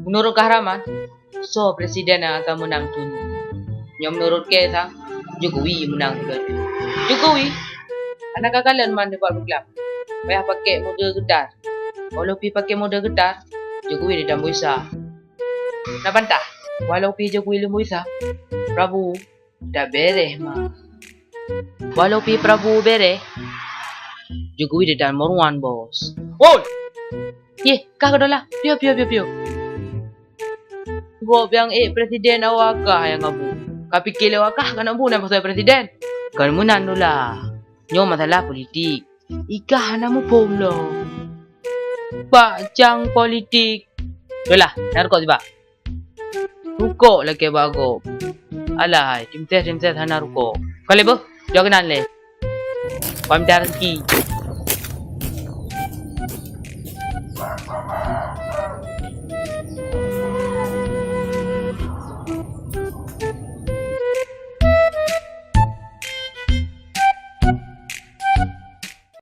Menurut Kahraman, so presiden yang akan menang tu. Yang menurut Kesa, Jokowi menang juga. Jokowi, anak kalian mana buat berkelap? Payah pakai model gedar. Walau pi pakai model gedar, Jokowi dia dah bisa. Nak bantah? Walau pi Jokowi lembu bisa, Prabu dah beres mah. Walau pi Prabu beres, Jokowi dia dah nomor 1 bos. Oh! Ye, kah kedolah. Pio. Gua biang presiden awak kah yang ngabu. Kau fikir awak kah kan nak bunuh pasal presiden? Kan menang tu lah. Nyo masalah politik. Ikah namu polo. Bacang politik. Itulah, narko tiba. Ruko lagi bago. Alah, tim ses hana ruko. Kau lebo, jangan le. Pam darki.